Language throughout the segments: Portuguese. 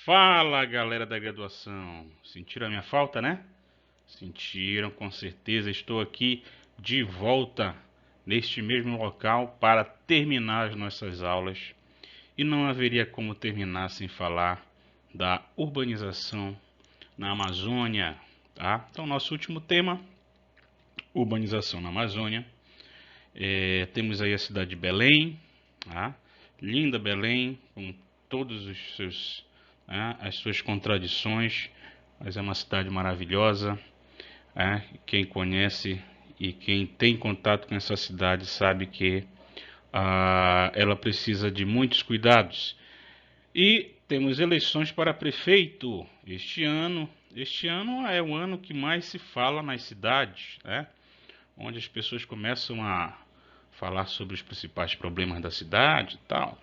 Fala, galera da graduação. Sentiram a minha falta, né? Sentiram, com certeza. Estou aqui de volta neste mesmo local para terminar as nossas aulas. E não haveria como terminar sem falar da urbanização na Amazônia, tá? Então, nosso último tema, urbanização na Amazônia. Temos aí a cidade de Belém, tá? Linda Belém, com todos os seus, né, as suas contradições, mas é uma cidade maravilhosa. Quem conhece e quem tem contato com essa cidade sabe que ela precisa de muitos cuidados. E temos eleições para prefeito este ano. Este ano é o ano que mais se fala nas cidades, né? Onde as pessoas começam a falar sobre os principais problemas da cidade e tal.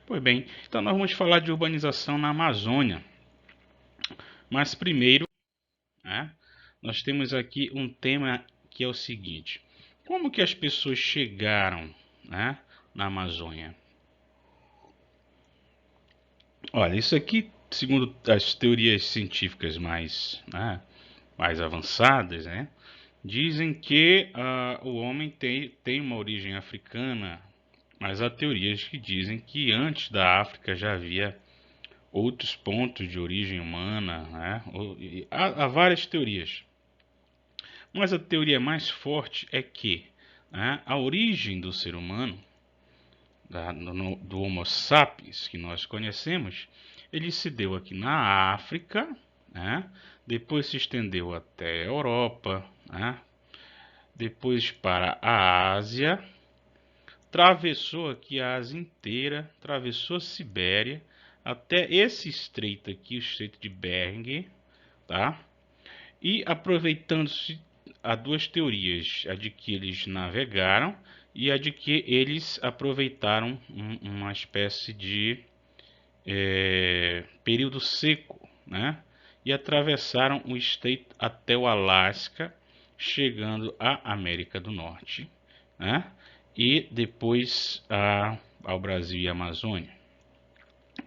Pois bem, então nós vamos falar de urbanização na Amazônia. Mas primeiro, né, nós temos aqui um tema que é o seguinte: como que as pessoas chegaram, né, na Amazônia? Olha, isso aqui, segundo as teorias científicas mais avançadas, né, dizem que o homem tem uma origem africana, mas há teorias que dizem que antes da África já havia outros pontos de origem humana, né? Há várias teorias. Mas a teoria mais forte é que, né, a origem do ser humano, do Homo sapiens que nós conhecemos, ele se deu aqui na África, né? Depois se estendeu até a Europa, né? Depois para a Ásia, atravessou aqui a Ásia inteira, atravessou a Sibéria, até esse estreito aqui, o Estreito de Bering, tá? E aproveitando-se a duas teorias, a de que eles navegaram e a de que eles aproveitaram uma espécie de período seco, né? E atravessaram o estreito até o Alasca, chegando à América do Norte, né? E depois ao Brasil e Amazônia,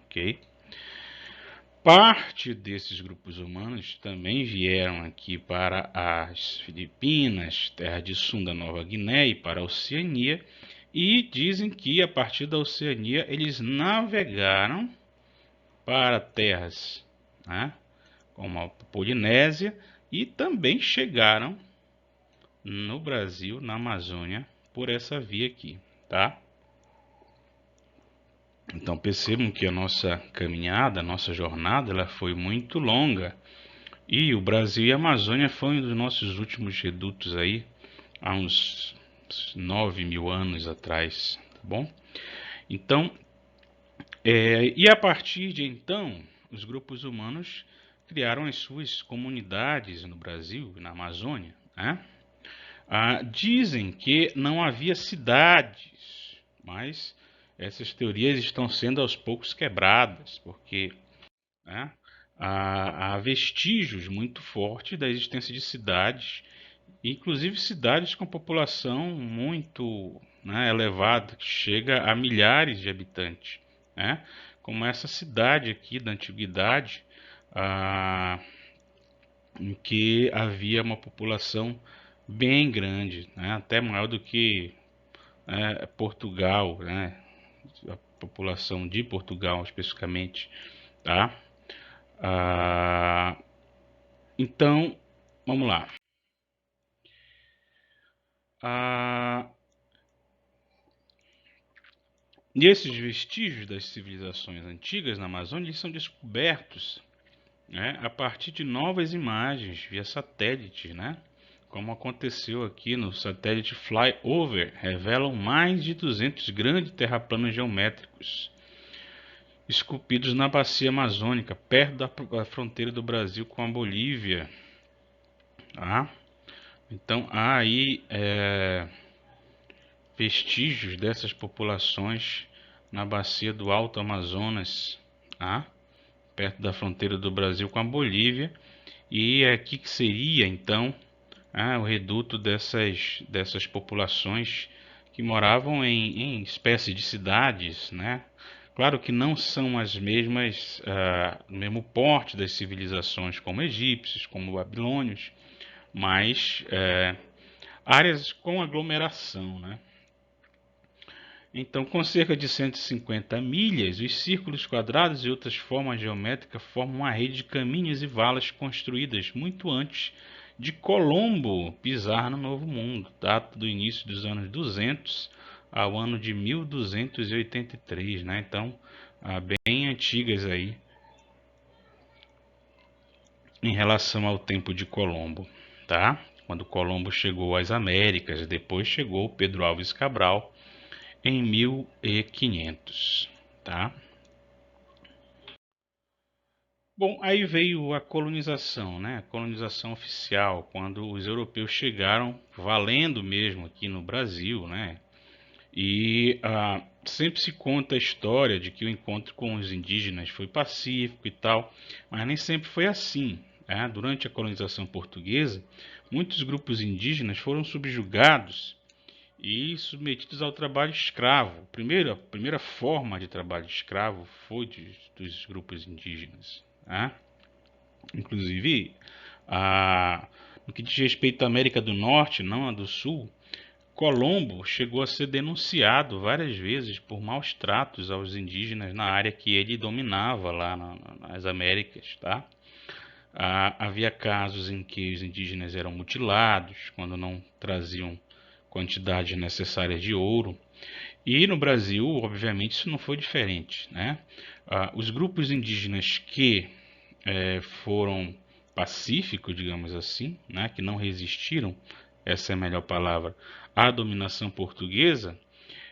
ok? Parte desses grupos humanos também vieram aqui para as Filipinas, terra de Sunda, Nova Guiné e para a Oceania, e dizem que a partir da Oceania eles navegaram para terras, né, como a Polinésia, e também chegaram no Brasil, na Amazônia, por essa via aqui, tá? Então percebam que a nossa caminhada, a nossa jornada, ela foi muito longa. E o Brasil e a Amazônia foi um dos nossos últimos redutos aí, há uns 9.000 anos atrás, tá bom? Então, e a partir de então, os grupos humanos criaram as suas comunidades no Brasil e na Amazônia, né? Dizem que não havia cidades, mas essas teorias estão sendo aos poucos quebradas, porque, né, há vestígios muito fortes da existência de cidades, inclusive cidades com população muito, né, elevada, que chega a milhares de habitantes, né, como essa cidade aqui da antiguidade, em que havia uma população bem grande, né, até maior do que Portugal, né, a população de Portugal especificamente, tá? Então, vamos lá. E esses vestígios das civilizações antigas na Amazônia são descobertos, né, a partir de novas imagens via satélite, né? Como aconteceu aqui no satélite Flyover, revelam mais de 200 grandes terraplanos geométricos esculpidos na bacia amazônica, perto da fronteira do Brasil com a Bolívia. Tá? Então há aí vestígios dessas populações na bacia do Alto Amazonas, tá? Perto da fronteira do Brasil com a Bolívia, e é aqui que seria então o reduto dessas populações que moravam em espécies de cidades, né? Claro que não são as mesmas, o mesmo porte das civilizações como egípcios, como babilônios, mas áreas com aglomeração, né? Então, com cerca de 150 milhas, os círculos quadrados e outras formas geométricas formam uma rede de caminhos e valas construídas muito antes de Colombo pisar no Novo Mundo, data do início dos anos 200 ao ano de 1283, né? Então, bem antigas aí em relação ao tempo de Colombo, tá? Quando Colombo chegou às Américas, depois chegou Pedro Álvares Cabral em 1500, tá? Bom, aí veio a colonização, né? A colonização oficial, quando os europeus chegaram valendo mesmo aqui no Brasil, né? E sempre se conta a história de que o encontro com os indígenas foi pacífico e tal, mas nem sempre foi assim, né? Durante a colonização portuguesa, muitos grupos indígenas foram subjugados e submetidos ao trabalho escravo. A primeira forma de trabalho escravo foi dos grupos indígenas, né? Inclusive, no que diz respeito à América do Norte, não a do Sul, Colombo chegou a ser denunciado várias vezes por maus tratos aos indígenas na área que ele dominava lá nas Américas, tá? Havia casos em que os indígenas eram mutilados quando não traziam quantidades necessárias de ouro. E no Brasil, obviamente, isso não foi diferente, né? Os grupos indígenas que foram pacíficos, digamos assim, né? Que não resistiram, essa é a melhor palavra, à dominação portuguesa,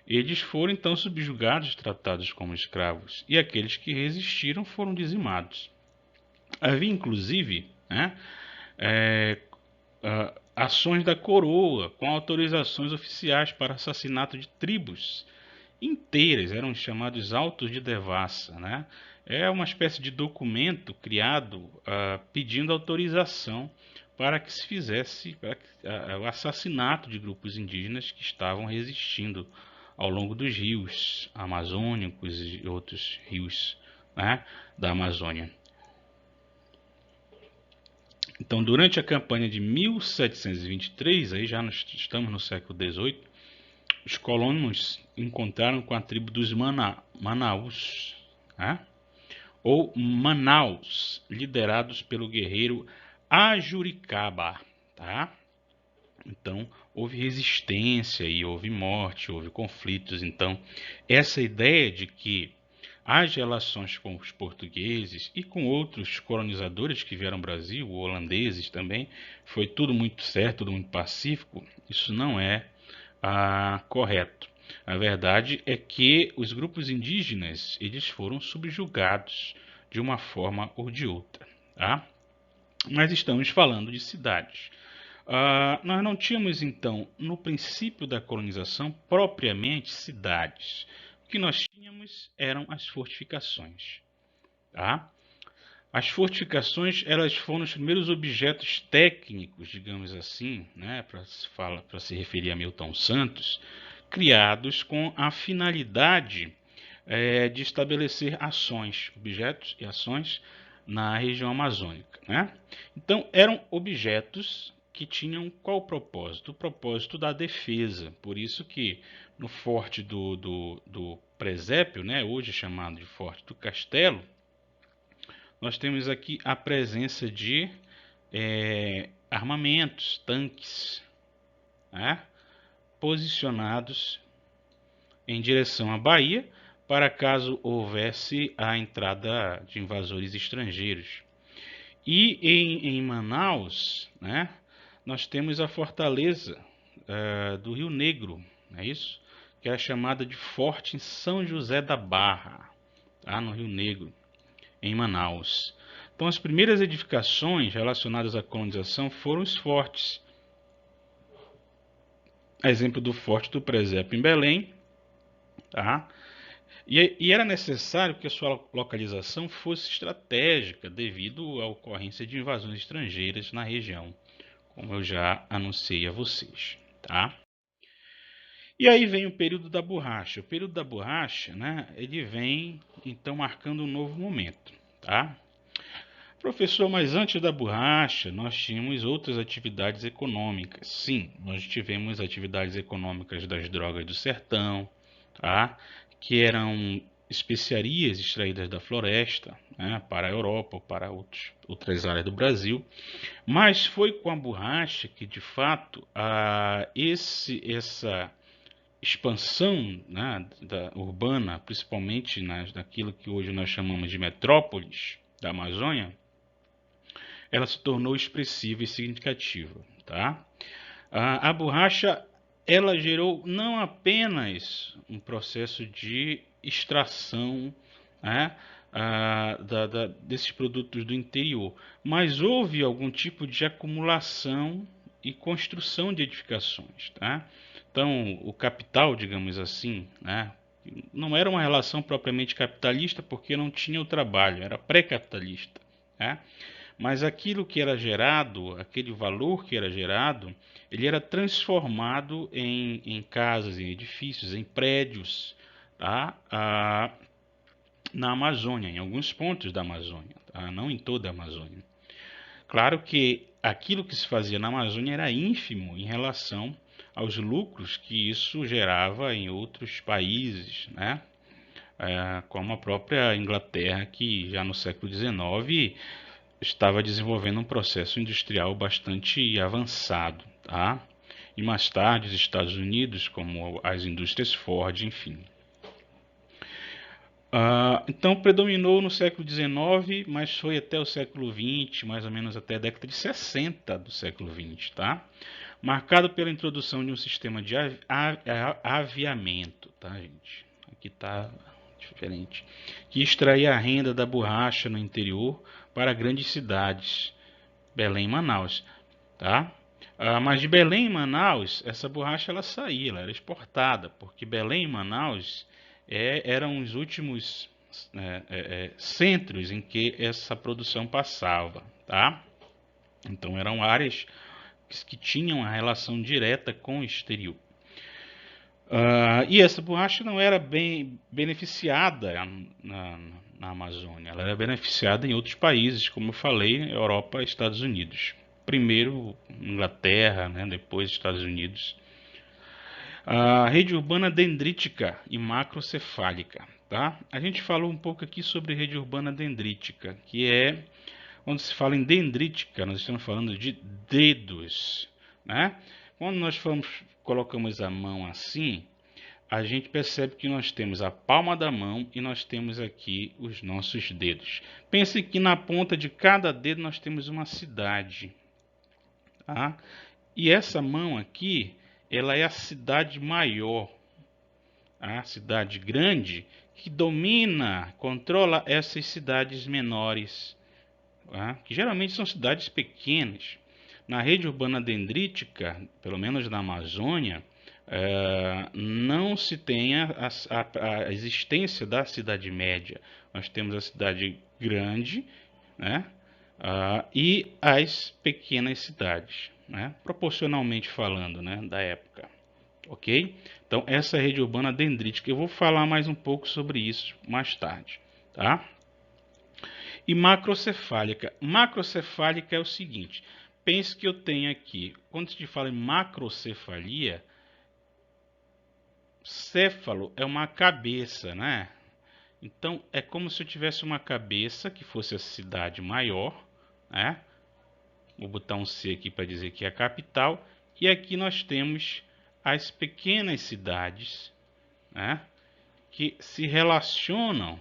eles foram então subjugados, tratados como escravos, e aqueles que resistiram foram dizimados. Havia inclusive, né, ações da coroa com autorizações oficiais para assassinato de tribos inteiras, eram chamados autos de devassa, né? É uma espécie de documento criado pedindo autorização para que se fizesse o assassinato de grupos indígenas que estavam resistindo ao longo dos rios amazônicos e outros rios, né, da Amazônia. Então, durante a campanha de 1723, aí já estamos no século XVIII, os colonos encontraram com a tribo dos Manaus, né? Ou Manaus, liderados pelo guerreiro Ajuricaba, tá? Então, houve resistência e houve morte, houve conflitos. Então, essa ideia de que as relações com os portugueses e com outros colonizadores que vieram ao Brasil, holandeses também, foi tudo muito certo, tudo muito pacífico, isso não é correto. A verdade é que os grupos indígenas eles foram subjugados de uma forma ou de outra, tá? Mas estamos falando de cidades. Nós não tínhamos então, no princípio da colonização, propriamente cidades. O que nós tínhamos eram as fortificações, tá? As fortificações elas foram os primeiros objetos técnicos, digamos assim, né, para se referir a Milton Santos, criados com a finalidade de estabelecer ações, objetos e ações na região amazônica, né? Então eram objetos que tinham qual propósito? O propósito da defesa. Por isso que no forte do presépio, né, hoje chamado de Forte do Castelo, nós temos aqui a presença de armamentos, tanques, né, posicionados em direção à Bahia, para caso houvesse a entrada de invasores estrangeiros. E em Manaus, né, nós temos a fortaleza do Rio Negro, não é isso? Que é chamada de Forte São José da Barra, tá, no Rio Negro, em Manaus. Então, as primeiras edificações relacionadas à colonização foram os fortes. Exemplo do Forte do Presépio em Belém, tá? E era necessário que a sua localização fosse estratégica devido à ocorrência de invasões estrangeiras na região, como eu já anunciei a vocês, tá? E aí vem o período da borracha. O período da borracha, né, ele vem então marcando um novo momento, tá? Professor, mas antes da borracha, nós tínhamos outras atividades econômicas. Sim, nós tivemos atividades econômicas das drogas do sertão, tá? Que eram especiarias extraídas da floresta, né, para a Europa ou para outras áreas do Brasil. Mas foi com a borracha que, de fato, essa expansão, né, urbana, principalmente naquilo que hoje nós chamamos de metrópoles da Amazônia, ela se tornou expressiva e significativa, tá? A borracha, ela gerou não apenas um processo de extração, né, desses produtos do interior, mas houve algum tipo de acumulação e construção de edificações, tá? Então, o capital, digamos assim, né, não era uma relação propriamente capitalista porque não tinha o trabalho, era pré-capitalista, né? Mas aquilo que era gerado, aquele valor que era gerado, ele era transformado em casas, em edifícios, em prédios, tá? Na Amazônia, em alguns pontos da Amazônia, tá? Não em toda a Amazônia. Claro que aquilo que se fazia na Amazônia era ínfimo em relação aos lucros que isso gerava em outros países, né? Como a própria Inglaterra, que já no século XIX estava desenvolvendo um processo industrial bastante avançado, tá? E mais tarde os Estados Unidos, como as indústrias Ford, enfim. Então predominou no século XIX, mas foi até o século XX, mais ou menos até a década de 60 do século XX, tá? Marcado pela introdução de um sistema de aviamento, tá, gente? Aqui tá diferente. Que extraía a renda da borracha no interior para grandes cidades, Belém e Manaus, tá? Mas de Belém e Manaus, essa borracha ela saía, ela era exportada, porque Belém e Manaus eram os últimos centros em que essa produção passava, tá? Então eram áreas que tinham uma relação direta com o exterior. E essa borracha não era bem beneficiada na Amazônia, ela era beneficiada em outros países, como eu falei, Europa e Estados Unidos. Primeiro Inglaterra, né, depois Estados Unidos. A rede urbana dendrítica e macrocefálica. Tá? A gente falou um pouco aqui sobre rede urbana dendrítica, que é, quando se fala em dendrítica, nós estamos falando de dedos. Né? Quando nós colocamos a mão assim, a gente percebe que nós temos a palma da mão e nós temos aqui os nossos dedos. Pense que na ponta de cada dedo nós temos uma cidade. Tá? E essa mão aqui, ela é a cidade maior, a cidade grande, que domina, controla essas cidades menores, tá? Que geralmente são cidades pequenas. Na rede urbana dendrítica, pelo menos na Amazônia, não se tem a existência da cidade média. Nós temos a cidade grande, né? E as pequenas cidades, né? Proporcionalmente falando, né? Da época. Ok? Então, essa é a rede urbana dendrítica. Eu vou falar mais um pouco sobre isso mais tarde. Tá? E macrocefálica. Macrocefálica é o seguinte. Pense que eu tenho aqui, quando se fala em macrocefalia, céfalo é uma cabeça, né? Então, é como se eu tivesse uma cabeça que fosse a cidade maior, né? Vou botar um C aqui para dizer que é a capital. E aqui nós temos as pequenas cidades, né? Que se relacionam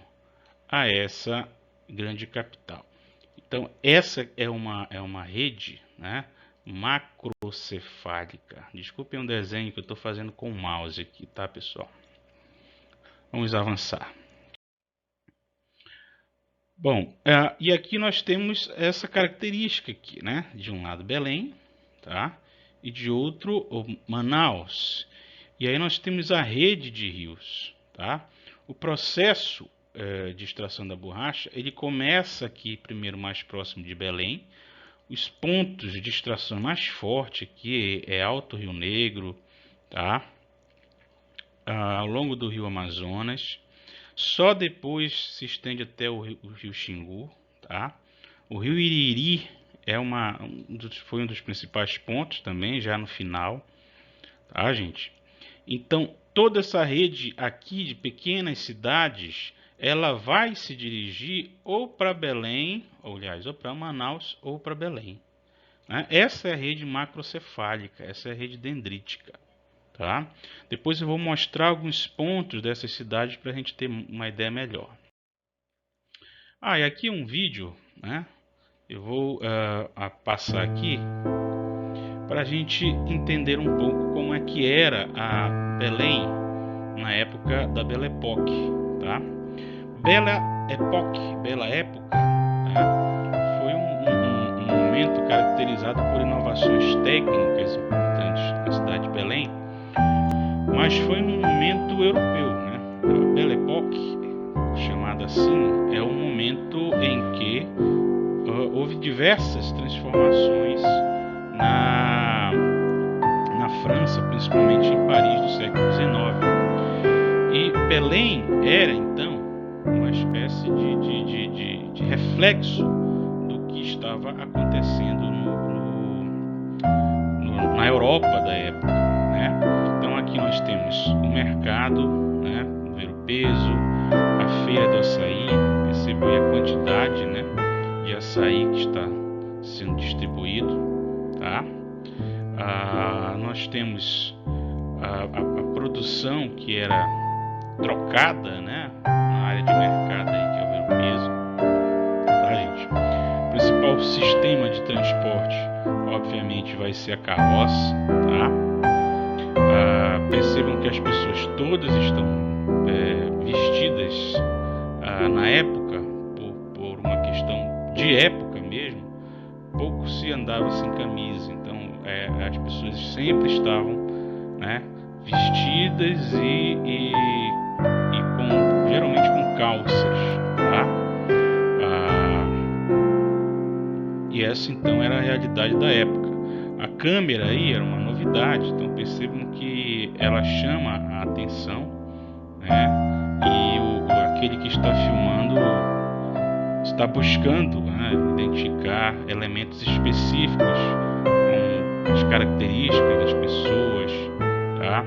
a essa grande capital. Então, essa é uma rede, né? Macrocefálica. Desculpem o desenho que eu estou fazendo com o mouse aqui, tá, pessoal? Vamos avançar. Bom, e aqui nós temos essa característica aqui, né? De um lado Belém, tá? E de outro Manaus. E aí nós temos a rede de rios, tá? O processo de extração da borracha, ele começa aqui primeiro mais próximo de Belém. Os pontos de extração mais forte aqui é Alto Rio Negro, tá? ao longo do rio Amazonas. Só depois se estende até o rio Xingu, tá? O rio Iriri foi um dos principais pontos também, já no final, tá, gente? Então, toda essa rede aqui de pequenas cidades, ela vai se dirigir ou para Belém, ou aliás, ou para Manaus ou para Belém, né? Essa é a rede macrocefálica, essa é a rede dendrítica, tá? Depois eu vou mostrar alguns pontos dessas cidades para a gente ter uma ideia melhor. E aqui um vídeo, né? Eu vou passar aqui para a gente entender um pouco como é que era a Belém na época da Belle Époque, tá? Bela Época, tá? Foi um momento caracterizado por inovações técnicas importantes na cidade de Belém, mas foi um momento europeu, né? A Belle Époque, chamada assim, é um momento em que houve diversas transformações na França, principalmente em Paris do século XIX. E Belém era então uma espécie de reflexo do que estava acontecendo na Europa da época, né? Então aqui nós temos o mercado, né? Ver o peso, a feira do açaí, percebeu a quantidade, né, de açaí que está sendo distribuído, tá? Nós temos a produção que era trocada, né, na área de mercado aí, que é o ver o peso, tá, gente? O principal sistema de transporte, obviamente, vai ser a carroça, tá? Percebam que as pessoas todas estão vestidas na época, por uma questão de época mesmo, pouco se andava sem camisa, então as pessoas sempre estavam, né, vestidas e geralmente com calças, tá? E essa então era a realidade da época. A câmera aí era uma novidade, então percebam que ela chama a atenção, né? E aquele que está filmando está buscando, né, identificar elementos específicos com as características das pessoas, tá?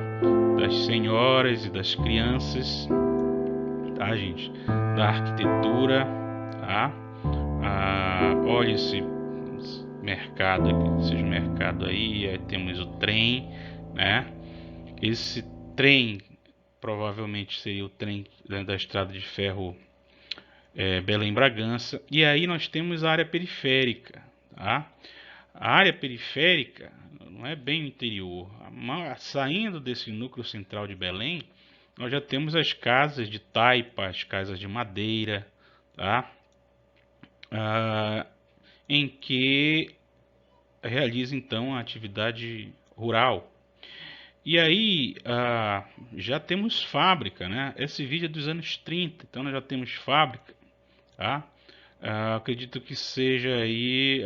Das senhoras e das crianças, tá, gente? Da arquitetura, tá? Olha esse mercado aí temos o trem, né? Esse trem provavelmente seria o trem da estrada de ferro Belém-Bragança. E aí nós temos a área periférica, tá? A área periférica não é bem o interior. Saindo desse núcleo central de Belém, nós já temos as casas de taipa, as casas de madeira, tá? Em que realiza então a atividade rural. E aí já temos fábrica, né? Esse vídeo é dos anos 30, então nós já temos fábrica, tá? Acredito que seja aí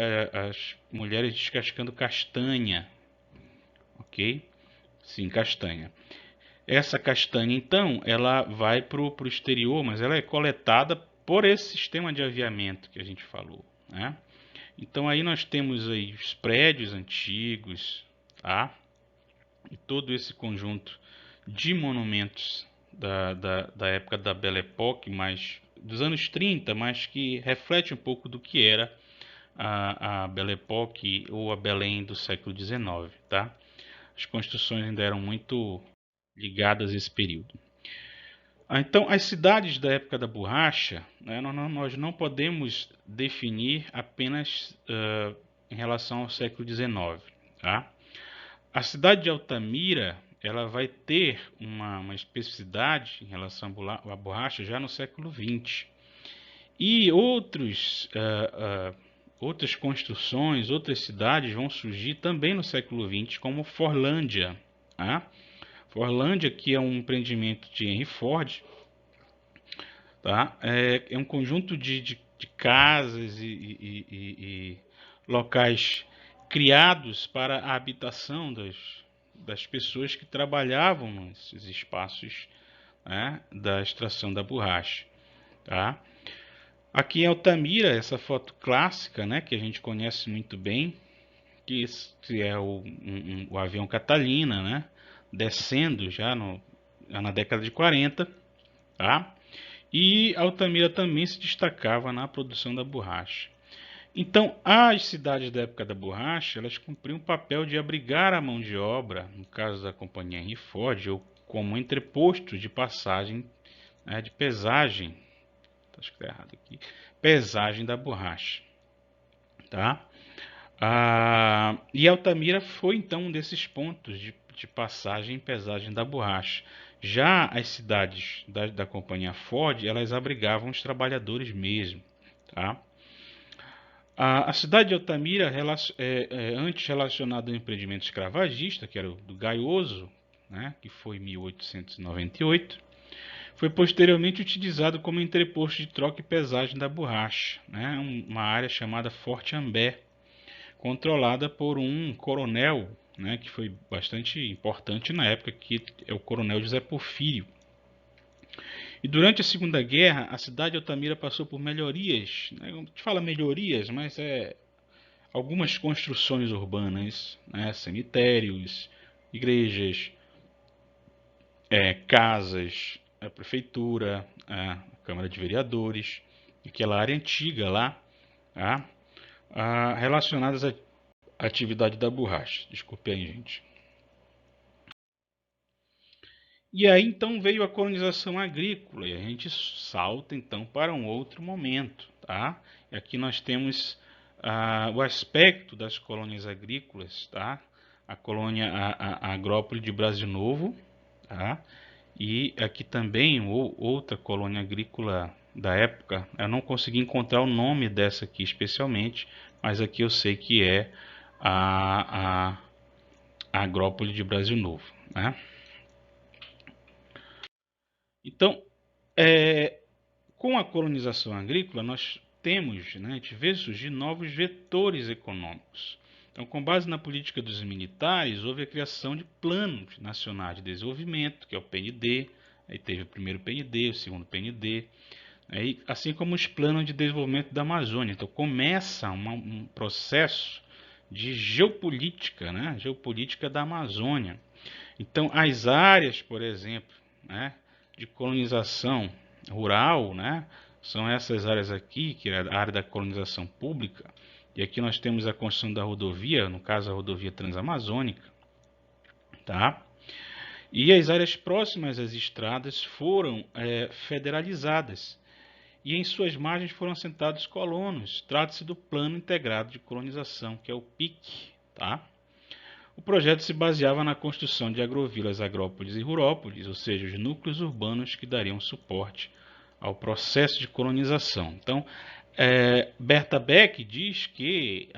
as mulheres descascando castanha, ok? Sim, castanha. Essa castanha, então, ela vai para o exterior, mas ela é coletada por esse sistema de aviamento que a gente falou, né? Então aí nós temos aí os prédios antigos, tá? E todo esse conjunto de monumentos da época da Belle Époque, mas dos anos 30, mas que reflete um pouco do que era a Belle Époque ou a Belém do século XIX, tá? As construções ainda eram muito ligadas a esse período. Então, as cidades da época da borracha, né, nós não podemos definir apenas em relação ao século XIX, tá? A cidade de Altamira, ela vai ter uma especificidade em relação à borracha já no século XX. E outras construções, outras cidades vão surgir também no século XX, como Forlândia, tá? Forlândia, que é um empreendimento de Henry Ford, tá? É um conjunto de casas e locais criados para a habitação das pessoas que trabalhavam nesses espaços, né, da extração da borracha. Tá? Aqui em Altamira, essa foto clássica, né, que a gente conhece muito bem, que é o avião Catalina, né, descendo já na década de 40, tá? E Altamira também se destacava na produção da borracha. Então, as cidades da época da borracha, elas cumpriam o papel de abrigar a mão de obra, no caso da companhia Henry Ford, ou como entreposto de passagem, né, de pesagem, acho que está errado aqui, pesagem da borracha, tá? E Altamira foi então um desses pontos de passagem e pesagem da borracha. Já as cidades da companhia Ford, elas abrigavam os trabalhadores mesmo, tá? A cidade de Altamira, antes relacionada ao empreendimento escravagista, que era o do Gaioso, né, que foi em 1898, foi posteriormente utilizado como entreposto de troca e pesagem da borracha, né, uma área chamada Forte Ambé, controlada por um coronel, né, que foi bastante importante na época, que é o coronel José Porfírio. E durante a Segunda Guerra, a cidade de Altamira passou por melhorias, né, a gente fala melhorias, mas algumas construções urbanas, né, cemitérios, igrejas, casas, a prefeitura, a Câmara de Vereadores, aquela área antiga lá, tá? Relacionadas à atividade da borracha. Desculpe aí, gente. E aí então veio a colonização agrícola e a gente salta então para um outro momento, tá? E aqui nós temos o aspecto das colônias agrícolas, tá? A colônia a Agrópole de Brasil Novo, tá? E aqui também outra colônia agrícola da época. Eu não consegui encontrar o nome dessa aqui especialmente, mas aqui eu sei que é a Agrópole de Brasil Novo, né? Então, com a colonização agrícola, nós temos, né, a gente vê surgir novos vetores econômicos. Então, com base na política dos militares, houve a criação de planos nacionais de desenvolvimento, que é o PND, aí teve o primeiro PND, o segundo PND, assim como os planos de desenvolvimento da Amazônia. Então, começa um processo de geopolítica, né, geopolítica da Amazônia. Então, as áreas, por exemplo, né, de colonização rural, né, são essas áreas aqui, que é a área da colonização pública, e aqui nós temos a construção da rodovia, no caso a rodovia transamazônica, tá? E as áreas próximas às estradas foram federalizadas, e em suas margens foram assentados colonos. Trata-se do Plano Integrado de Colonização, que é o PIC, tá? O projeto se baseava na construção de agrovilas, agrópolis e rurópolis, ou seja, os núcleos urbanos que dariam suporte ao processo de colonização. Então, Berta Beck diz que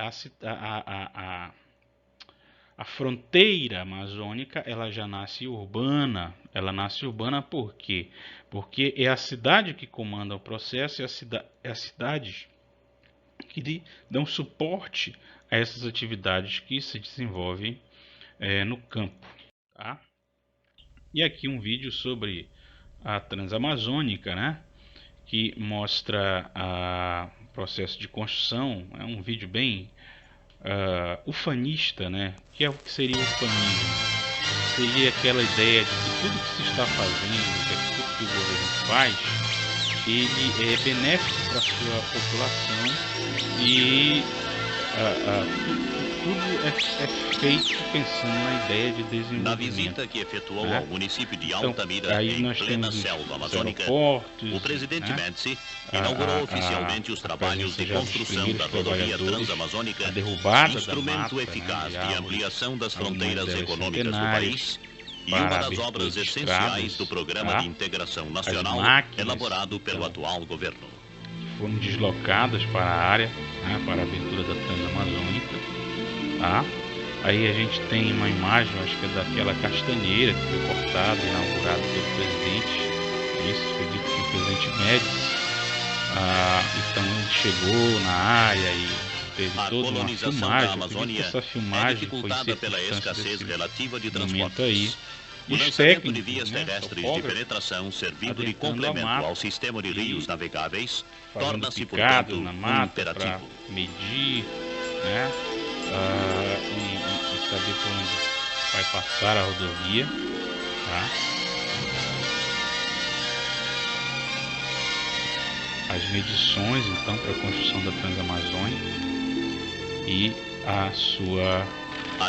a fronteira amazônica ela já nasce urbana. Ela nasce urbana por quê? Porque é a cidade que comanda o processo, é a cidade que dão suporte a essas atividades que se desenvolvem no campo. Tá? E aqui um vídeo sobre a Transamazônica, né? Que mostra o processo de construção. É um vídeo bem ufanista, né? Que é o que seria o ufanismo? Seria aquela ideia de que tudo que se está fazendo, que tudo que o governo faz, ele é benéfico para a sua população e tudo é feito pensando na ideia de desenvolvimento. Na visita que efetuou ao município de Altamira, então, aí nós em plena temos selva amazônica, o presidente Médici inaugurou oficialmente os trabalhos de construção da rodovia transamazônica, instrumento eficaz de ampliação das fronteiras econômicas do país e uma das obras essenciais do Programa de Integração Nacional elaborado pelo atual governo. Foram deslocadas para a área, né, para a abertura da Transamazônica, tá? Aí a gente tem uma imagem, acho que é daquela castanheira que foi cortada e inaugurada pelo presidente. Isso foi dito pelo presidente Médici. Então ele chegou na área e teve A toda uma colonização filmagem. da Amazônia essa é filmagem dificultada pela escassez relativa de momento aí. transportes. E O os lançamento de técnicos, vias terrestres de penetração, servindo de complemento ao sistema de rios navegáveis, torna-se, portanto, na um mata para imperativo. medir, né? E saber por onde vai passar a rodovia, tá? As medições, então, para a construção da Transamazônica e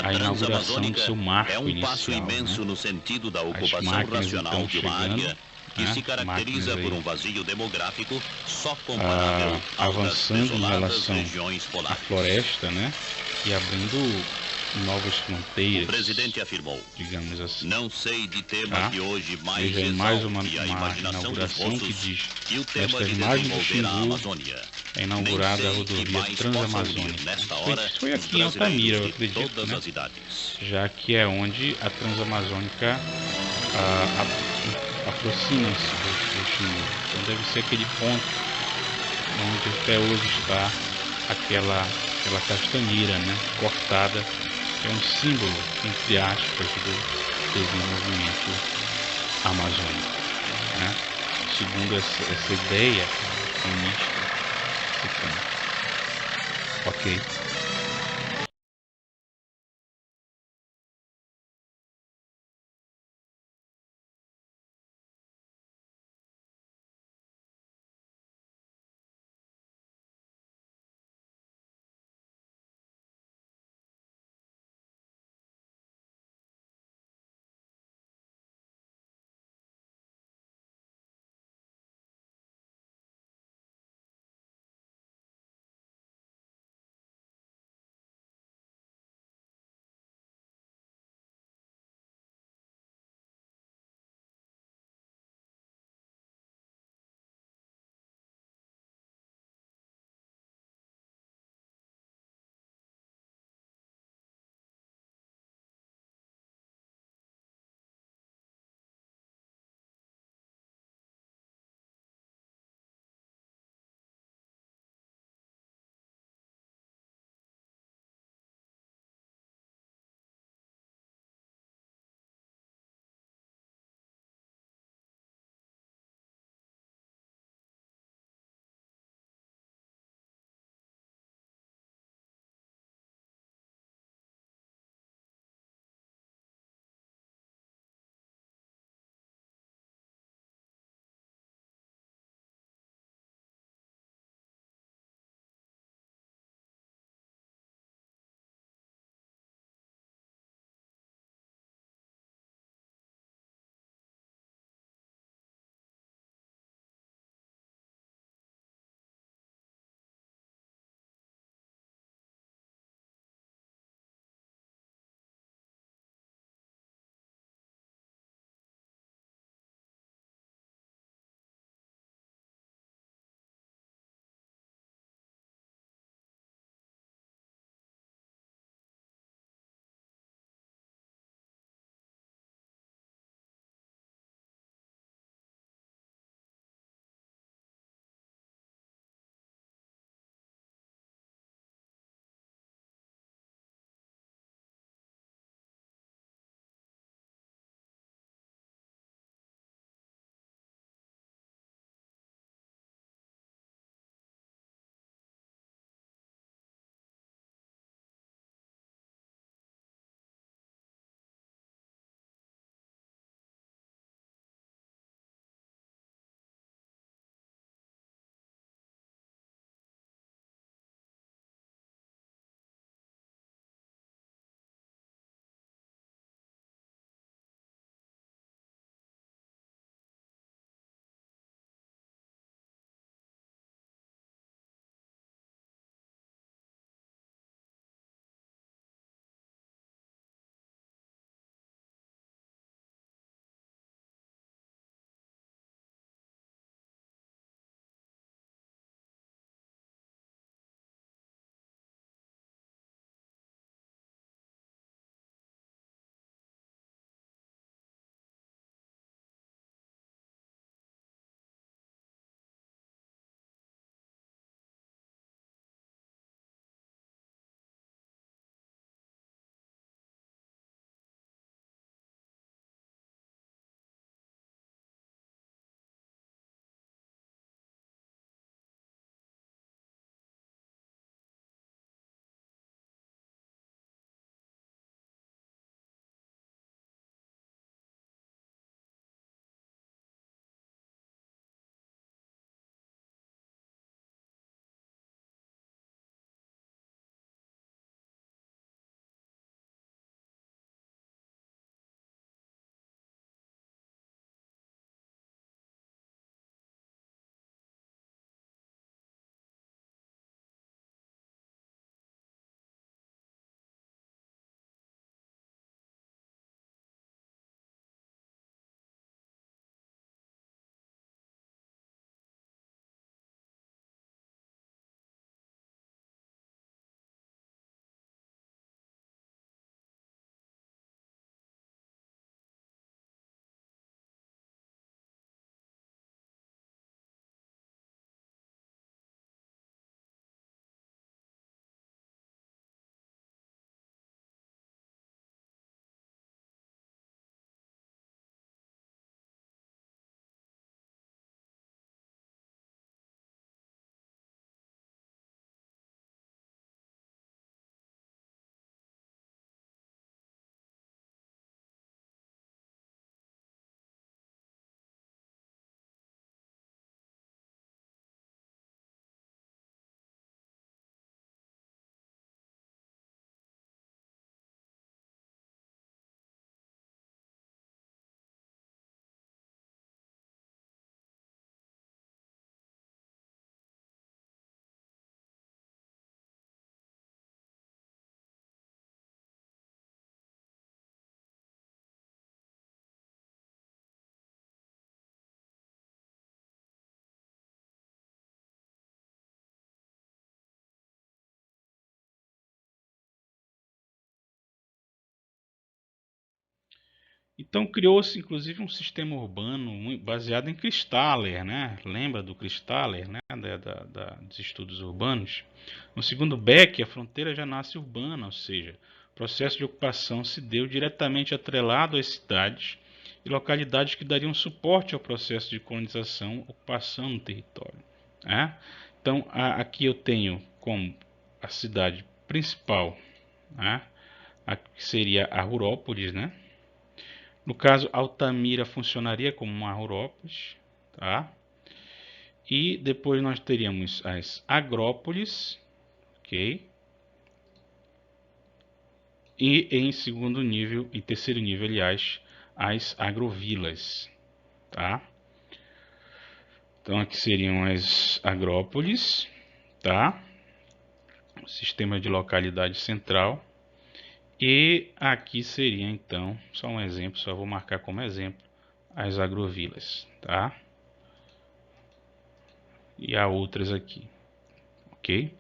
a inauguração do seu marco é um inicial, passo imenso, né? No sentido da ocupação máquinas, racional então, de uma área que, né? se caracteriza por um vazio demográfico só comparável avançando em relação à floresta, né? E abrindo novas fronteiras. O presidente afirmou, digamos assim. Não sei de temas que hoje mais exalte a imaginação dos moços que diz, que o tema de imagem do desenvolver a Xingu Amazônia. É inaugurada a rodovia Transamazônica. Isso foi aqui em Altamira, eu acredito, né? Já que é onde a Transamazônica aproxima-se do Xingu. Então deve ser aquele ponto onde até hoje está aquela castanheira, né, cortada, que é um símbolo, entre aspas, do desenvolvimento amazônico, né? Segundo essa ideia unista, ok? Então criou-se inclusive um sistema urbano baseado em Christaller, né? Lembra do Christaller, né? Dos estudos urbanos. No segundo Beck, a fronteira já nasce urbana, ou seja, o processo de ocupação se deu diretamente atrelado às cidades e localidades que dariam suporte ao processo de colonização, ocupação no território. Né? Então aqui eu tenho como a cidade principal, né? Aqui seria a Rurópolis, né? No caso, Altamira funcionaria como uma Rurópolis, tá? E depois nós teríamos as agrópolis, ok? E em segundo nível, e terceiro nível, aliás, as agrovilas, tá? Então aqui seriam as agrópolis, tá? O sistema de localidade central. E aqui seria então, só um exemplo, só vou marcar como exemplo, as agrovilas, tá? E há outras aqui, ok?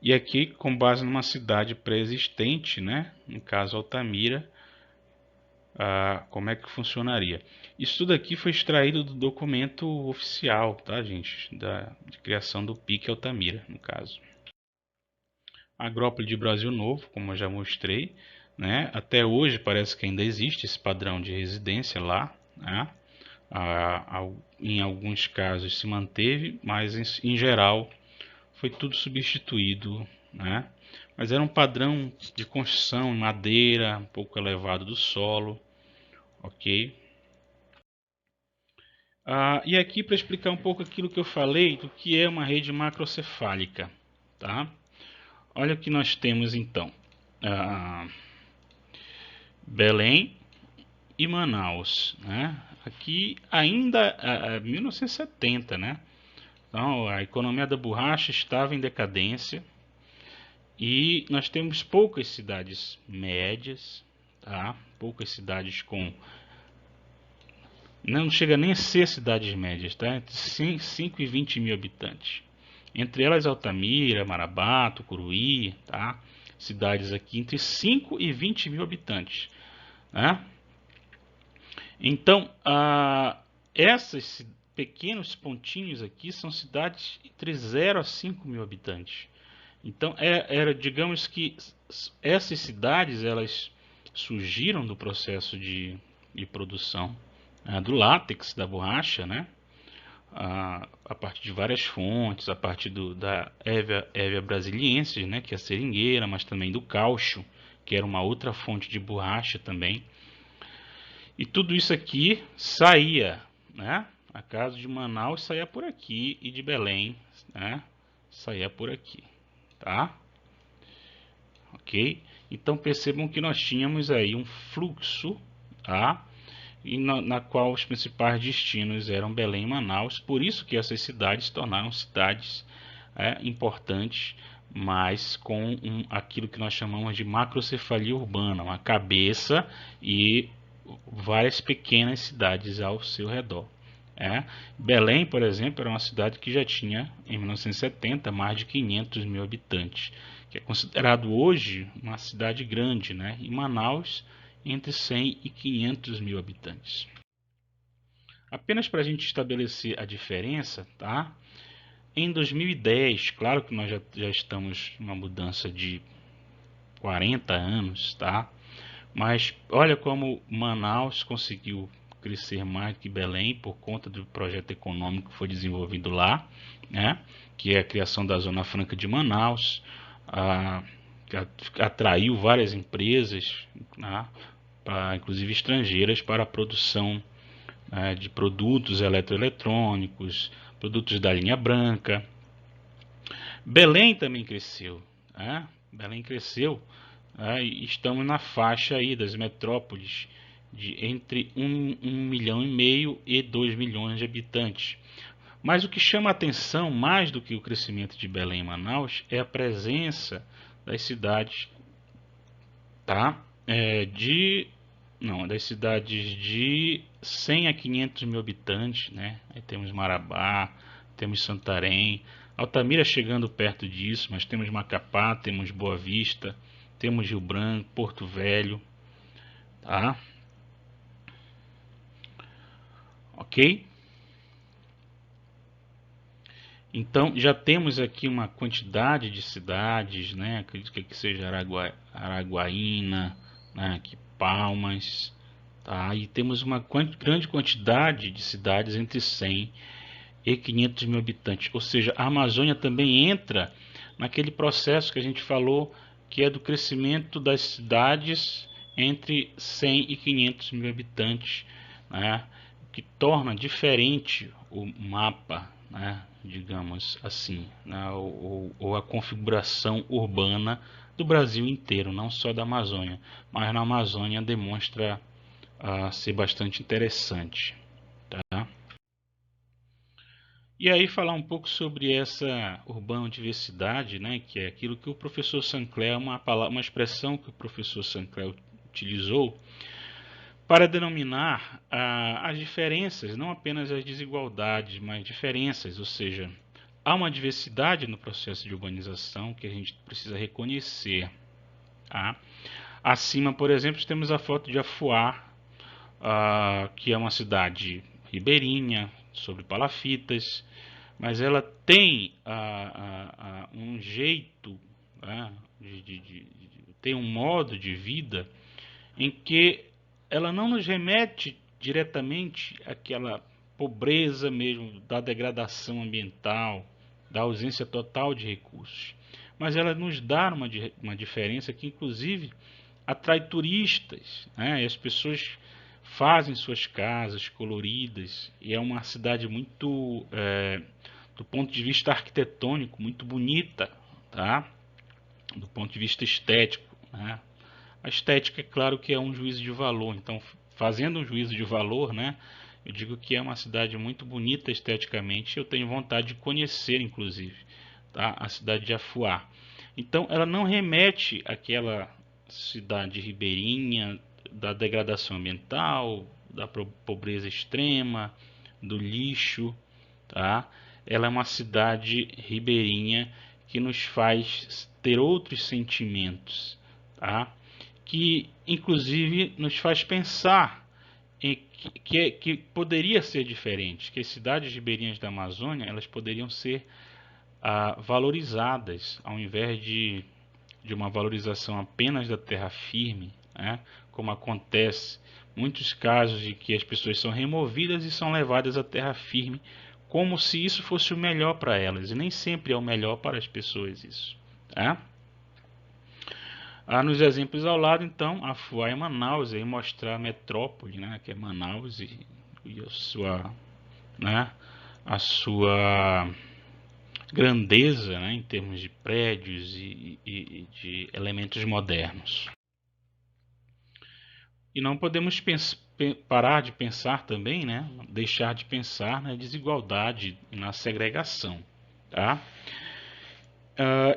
E aqui, com base numa cidade pré-existente, né? No caso Altamira, como é que funcionaria? Isso tudo aqui foi extraído do documento oficial, tá, gente? De criação do PIC Altamira, no caso. Agrópole de Brasil Novo, como eu já mostrei, né? Até hoje parece que ainda existe esse padrão de residência lá, né? Em alguns casos se manteve, mas em geral foi tudo substituído, né? Mas era um padrão de construção em madeira, um pouco elevado do solo, ok? E aqui para explicar um pouco aquilo que eu falei do que é uma rede macrocefálica, tá? Olha o que nós temos então. Belém e Manaus, né? Aqui ainda 1970, né? Então a economia da borracha estava em decadência e nós temos poucas cidades médias, tá? Poucas cidades com não chega nem a ser cidades médias, tá? Entre 5 e 20 mil habitantes. Entre elas Altamira, Marabá, Tucuruí, tá? Cidades aqui entre 5 e 20 mil habitantes, né? Então, esses pequenos pontinhos aqui são cidades entre 0 a 5 mil habitantes. Então, digamos que essas cidades elas surgiram do processo de produção do látex, da borracha, né? A partir de várias fontes, a partir da Hevea brasiliensis, né? Que é a seringueira, mas também do caucho, que era uma outra fonte de borracha também. E tudo isso aqui saía, né? A casa de Manaus saía por aqui e de Belém, né? Saía por aqui, tá? Ok? Então percebam que nós tínhamos aí um fluxo, tá? E na qual os principais destinos eram Belém e Manaus. Por isso que essas cidades se tornaram cidades importantes, mas com aquilo que nós chamamos de macrocefalia urbana, uma cabeça e várias pequenas cidades ao seu redor. Belém, por exemplo, era uma cidade que já tinha, em 1970, mais de 500 mil habitantes, que é considerado hoje uma cidade grande, né? E Manaus, entre 100 e 500 mil habitantes. Apenas para a gente estabelecer a diferença, tá? Em 2010, claro que nós já estamos numa mudança de 40 anos, tá? Mas olha como Manaus conseguiu crescer mais que Belém por conta do projeto econômico que foi desenvolvido lá, né? Que é a criação da Zona Franca de Manaus, que atraiu várias empresas, né? Inclusive estrangeiras, para a produção de produtos eletroeletrônicos, produtos da linha branca. Belém também cresceu, né? Belém cresceu. E estamos na faixa aí das metrópoles de entre 1,5 milhão e 2 milhões de habitantes. Mas o que chama a atenção mais do que o crescimento de Belém e Manaus é a presença das cidades, tá? Das cidades de 100 a 500 mil habitantes, né? Aí temos Marabá, temos Santarém, Altamira chegando perto disso, mas temos Macapá, temos Boa Vista, temos Rio Branco, Porto Velho, tá? ok? Então já temos aqui uma quantidade de cidades, né? Acredito que seja Araguaína, né? Aqui Palmas, tá? E temos uma grande quantidade de cidades entre 100 e 500 mil habitantes. Ou seja, a Amazônia também entra naquele processo que a gente falou, que é do crescimento das cidades entre 100 e 500 mil habitantes, né? Que torna diferente o mapa, né? Digamos assim, né? ou a configuração urbana do Brasil inteiro, não só da Amazônia, mas na Amazônia demonstra ser bastante interessante, tá? E aí falar um pouco sobre essa urbano-diversidade, né, que é aquilo que o professor Sancler, uma expressão que o professor Sancler utilizou para denominar as diferenças, não apenas as desigualdades, mas diferenças, ou seja, há uma diversidade no processo de urbanização que a gente precisa reconhecer. Tá? Acima, por exemplo, temos a foto de Afuá, que é uma cidade ribeirinha, sobre palafitas, mas ela tem um jeito, né, tem um modo de vida em que ela não nos remete diretamente àquela pobreza mesmo, da degradação ambiental, da ausência total de recursos, mas ela nos dá uma diferença que inclusive atrai turistas, né? E as pessoas fazem suas casas coloridas e é uma cidade muito, do ponto de vista arquitetônico, muito bonita, tá? Do ponto de vista estético, né? A estética, é claro que é um juízo de valor, então fazendo um juízo de valor, né? Eu digo que é uma cidade muito bonita esteticamente, eu tenho vontade de conhecer, inclusive, tá? A cidade de Afuá. Então, ela não remete àquela cidade ribeirinha, da degradação ambiental, da pobreza extrema, do lixo, tá? Ela é uma cidade ribeirinha que nos faz ter outros sentimentos, tá? Que inclusive nos faz pensar em que poderia ser diferente, que as cidades ribeirinhas da Amazônia elas poderiam ser valorizadas, ao invés de uma valorização apenas da terra firme, né? Como acontece muitos casos de que as pessoas são removidas e são levadas à terra firme, como se isso fosse o melhor para elas, e nem sempre é o melhor para as pessoas isso, tá? Nos exemplos ao lado, então, Afuá e Manaus, aí mostrar a metrópole, né, que é Manaus e né, a sua grandeza, né, em termos de prédios e de elementos modernos. E não podemos parar de pensar também, né, deixar de pensar na desigualdade e na segregação, tá?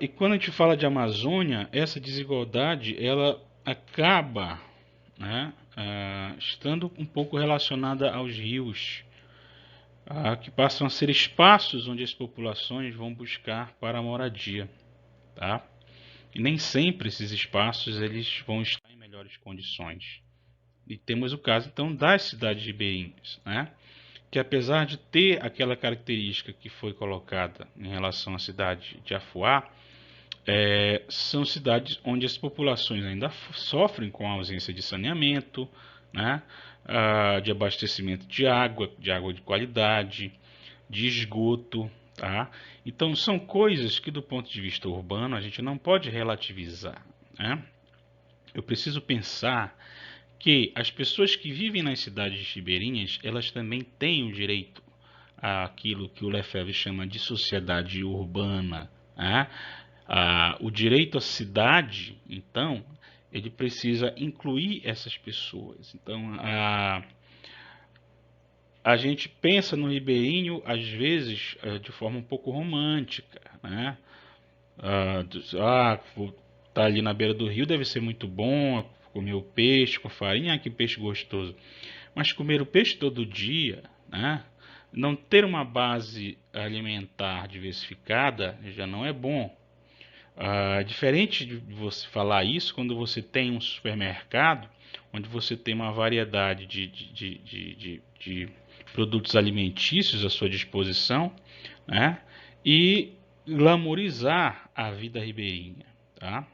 E quando a gente fala de Amazônia, essa desigualdade ela acaba, né, estando um pouco relacionada aos rios, que passam a ser espaços onde as populações vão buscar para a moradia, tá? E nem sempre esses espaços eles vão estar em melhores condições. E temos o caso então das cidades ribeirinhas, né? Que apesar de ter aquela característica que foi colocada em relação à cidade de Afuá, são cidades onde as populações ainda sofrem com a ausência de saneamento, né? De abastecimento de água de qualidade, de esgoto, tá? Então são coisas que do ponto de vista urbano a gente não pode relativizar, né? Eu preciso pensar que as pessoas que vivem nas cidades ribeirinhas, elas também têm o direito àquilo que o Lefebvre chama de sociedade urbana, né? O direito à cidade, então, ele precisa incluir essas pessoas. Então, a gente pensa no ribeirinho, às vezes, de forma um pouco romântica, né? Tá ali na beira do rio, deve ser muito bom comer o peixe com farinha, que peixe gostoso. Mas comer o peixe todo dia, né? Não ter uma base alimentar diversificada já não é bom. Diferente de você falar isso quando você tem um supermercado onde você tem uma variedade de produtos alimentícios à sua disposição, né? E glamorizar a vida ribeirinha, tá?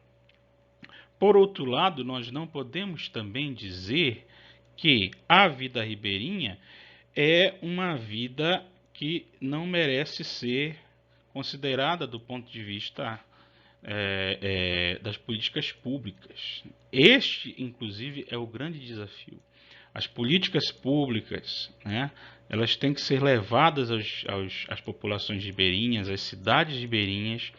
Por outro lado, nós não podemos também dizer que a vida ribeirinha é uma vida que não merece ser considerada do ponto de vista das políticas públicas. Este, inclusive, é o grande desafio. As políticas públicas, né, elas têm que ser levadas às populações ribeirinhas, às cidades ribeirinhas,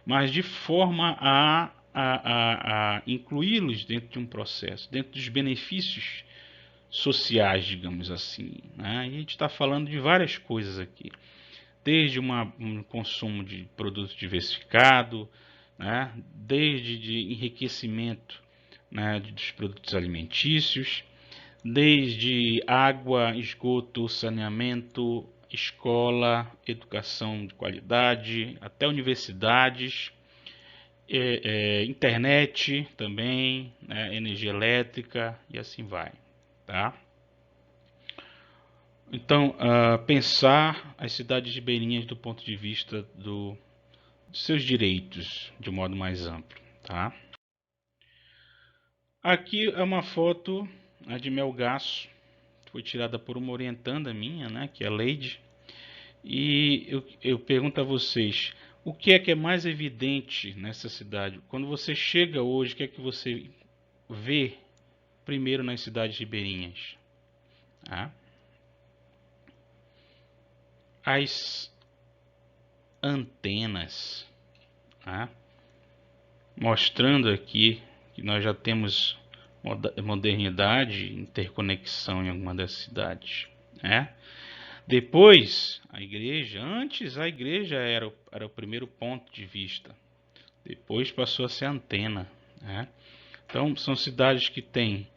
mas de forma a incluí-los dentro de um processo, dentro dos benefícios sociais, digamos assim, né? E a gente está falando de várias coisas aqui, desde um consumo de produto diversificado, né? Desde de enriquecimento, né, dos produtos alimentícios, desde água, esgoto, saneamento, escola, educação de qualidade, até universidades, internet também, né, energia elétrica e assim vai, tá? Então, pensar as cidades ribeirinhas do ponto de vista de seus direitos de modo mais amplo, tá? Aqui é uma foto de Melgaço, foi tirada por uma orientanda minha, né, que é a Leide. E eu pergunto a vocês, o que é mais evidente nessa cidade? Quando você chega hoje, o que é que você vê primeiro nas cidades ribeirinhas? Ah, as antenas, mostrando aqui que nós já temos modernidade, interconexão em alguma das cidades, né? Depois, a igreja, antes a igreja era o primeiro ponto de vista, depois passou a ser a antena, né? Então, são cidades que têm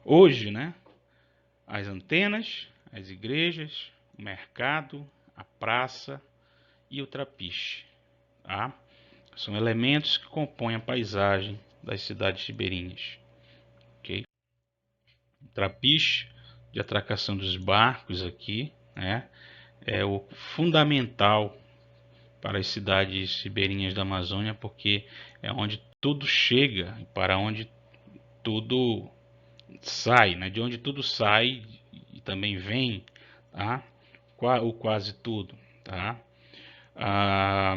hoje, né, as antenas, as igrejas, o mercado, a praça e o trapiche, tá? São elementos que compõem a paisagem das cidades ribeirinhas, ok? O trapiche de atracação dos barcos aqui, né, é o fundamental para as cidades ribeirinhas da Amazônia, porque é onde tudo chega e para onde tudo sai, né? De onde tudo sai e também vem, tá? Ou quase tudo, tá?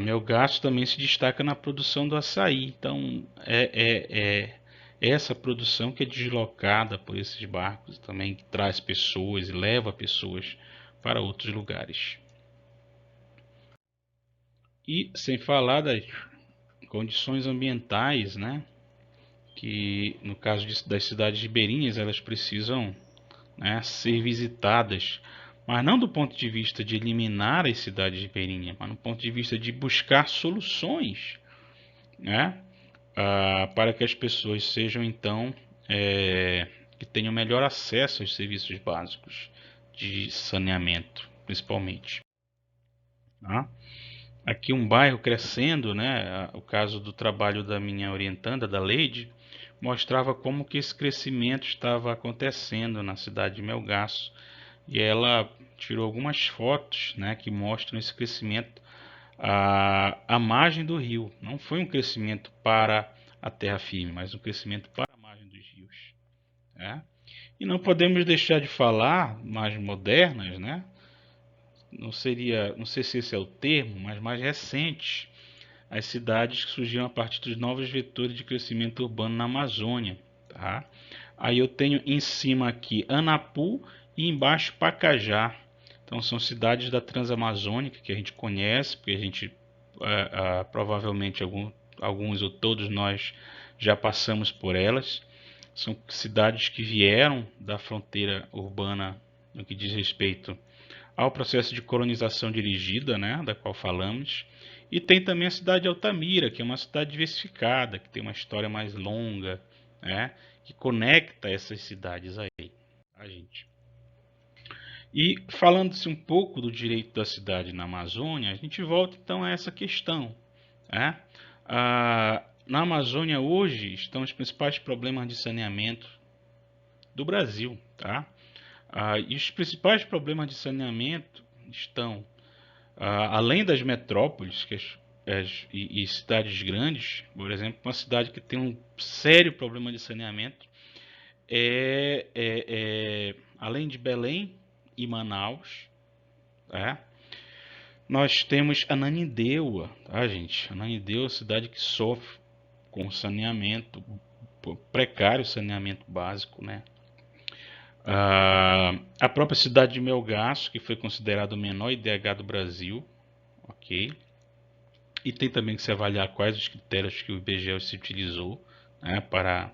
Melgaço também se destaca na produção do açaí, então é essa produção que é deslocada por esses barcos também, que traz pessoas e leva pessoas para outros lugares. E sem falar das condições ambientais, né, que no caso das cidades ribeirinhas elas precisam, né, ser visitadas, mas não do ponto de vista de eliminar as cidades ribeirinhas, mas no ponto de vista de buscar soluções, né, para que as pessoas sejam então que tenham melhor acesso aos serviços básicos de saneamento, principalmente, tá? Aqui um bairro crescendo, né? O caso do trabalho da minha orientanda, da Leide, mostrava como que esse crescimento estava acontecendo na cidade de Melgaço. E ela tirou algumas fotos, né, que mostram esse crescimento à margem do rio. Não foi um crescimento para a terra firme, mas um crescimento para a margem dos rios, né? E não podemos deixar de falar, mais modernas, né? Não sei se esse é o termo, mas mais recentes, as cidades que surgiram a partir dos novos vetores de crescimento urbano na Amazônia, tá? Aí eu tenho em cima aqui Anapu e embaixo Pacajá. Então são cidades da Transamazônica que a gente conhece, porque a gente provavelmente alguns ou todos nós já passamos por elas. São cidades que vieram da fronteira urbana no que diz respeito ao processo de colonização dirigida, né, da qual falamos. E tem também a cidade de Altamira, que é uma cidade diversificada, que tem uma história mais longa, né, que conecta essas cidades aí, a gente. E falando-se um pouco do direito da cidade na Amazônia, a gente volta então a essa questão, né? Na Amazônia hoje estão os principais problemas de saneamento do Brasil, tá? E os principais problemas de saneamento estão, além das metrópoles e cidades grandes, por exemplo, uma cidade que tem um sério problema de saneamento além de Belém e Manaus, nós temos Ananindeua, tá, gente? Ananindeua é uma cidade que sofre com saneamento precário, saneamento básico, né? A própria cidade de Melgaço, que foi considerado o menor IDH do Brasil, ok? E tem também que se avaliar quais os critérios que o IBGE se utilizou, né, para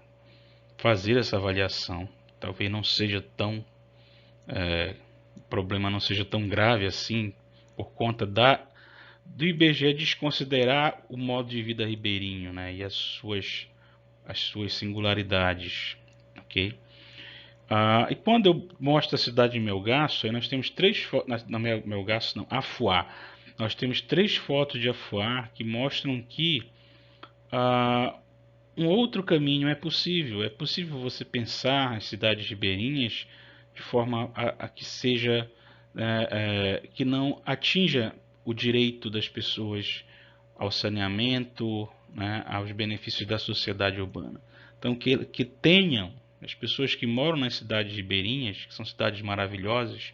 fazer essa avaliação. Talvez não seja tão o problema não seja tão grave assim, por conta do IBGE desconsiderar o modo de vida ribeirinho, né, e as suas singularidades, ok? E quando eu mostro a cidade de Melgaço, aí nós temos três fotos, Melgaço não, Afuá. Nós temos 3 fotos de Afuá que mostram que um outro caminho é possível. É possível você pensar as cidades ribeirinhas de forma a que seja que não atinja o direito das pessoas ao saneamento, né, aos benefícios da sociedade urbana. Então que tenham as pessoas que moram nas cidades ribeirinhas, que são cidades maravilhosas,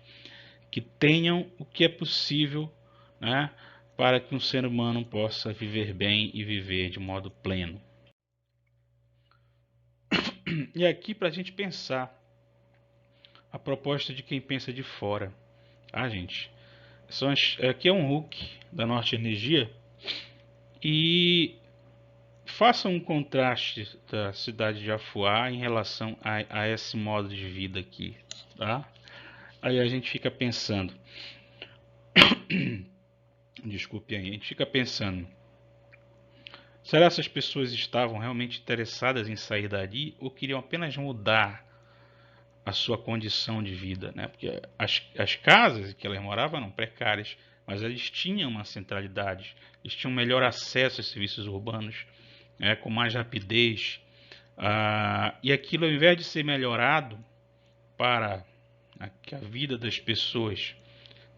que tenham o que é possível, né, para que um ser humano possa viver bem e viver de modo pleno. E aqui para a gente pensar a proposta de quem pensa de fora, tá, gente? Aqui é um Hulk da Norte Energia e faça um contraste da cidade de Afuá em relação a esse modo de vida aqui, tá? Aí a gente fica pensando, desculpe aí, a gente fica pensando, será que essas pessoas estavam realmente interessadas em sair dali ou queriam apenas mudar a sua condição de vida, né? Porque as casas que elas moravam eram precárias, mas eles tinham uma centralidade, eles tinham melhor acesso a serviços urbanos, né, com mais rapidez, e aquilo, ao invés de ser melhorado para que a vida das pessoas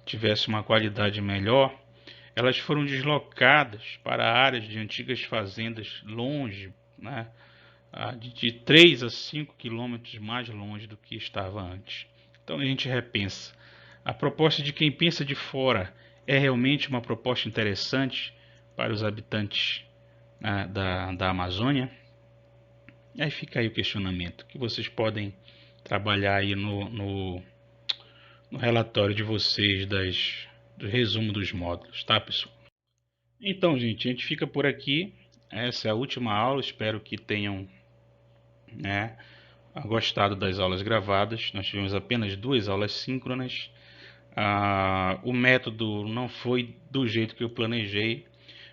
tivesse uma qualidade melhor, elas foram deslocadas para áreas de antigas fazendas longe, né, de 3 a 5 quilômetros mais longe do que estava antes. Então a gente repensa. A proposta de quem pensa de fora é realmente uma proposta interessante para os habitantes da Amazônia? Aí fica aí o questionamento, que vocês podem trabalhar aí no relatório de vocês do resumo dos módulos, tá, pessoal? Então, gente, a gente fica por aqui. Essa é a última aula, espero que tenham, né, gostado das aulas gravadas. Nós tivemos apenas 2 aulas síncronas. O método não foi do jeito que eu planejei,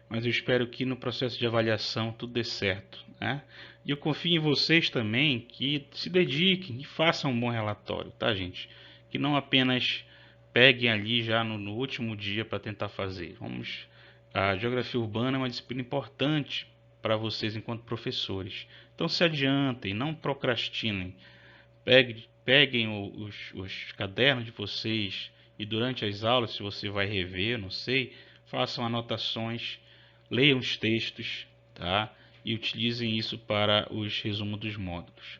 mas eu espero que no processo de avaliação tudo dê certo, né? E eu confio em vocês também, que se dediquem e façam um bom relatório, tá, gente? Que não apenas peguem ali já no último dia para tentar fazer. A geografia urbana é uma disciplina importante para vocês enquanto professores. Então se adiantem, não procrastinem. Peguem os cadernos de vocês e durante as aulas, se você vai rever, não sei, façam anotações, leiam os textos, tá? E utilizem isso para os resumos dos módulos,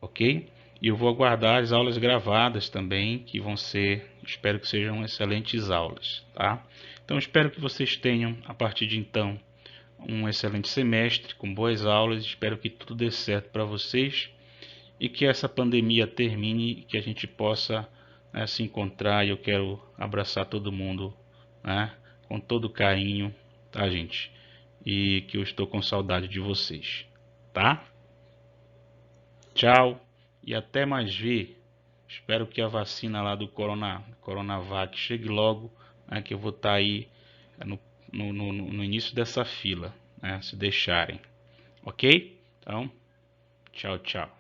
ok? E eu vou aguardar as aulas gravadas também, que vão ser, espero que sejam excelentes aulas, tá? Então espero que vocês tenham, a partir de então, um excelente semestre, com boas aulas. Espero que tudo dê certo para vocês e que essa pandemia termine, que a gente possa, né, se encontrar. E eu quero abraçar todo mundo, né, com todo carinho, tá, gente? E que eu estou com saudade de vocês, tá? Tchau e até mais ver. Espero que a vacina lá do Coronavac chegue logo, né, que eu vou estar aí no início dessa fila, né, se deixarem. Ok? Então, tchau, tchau.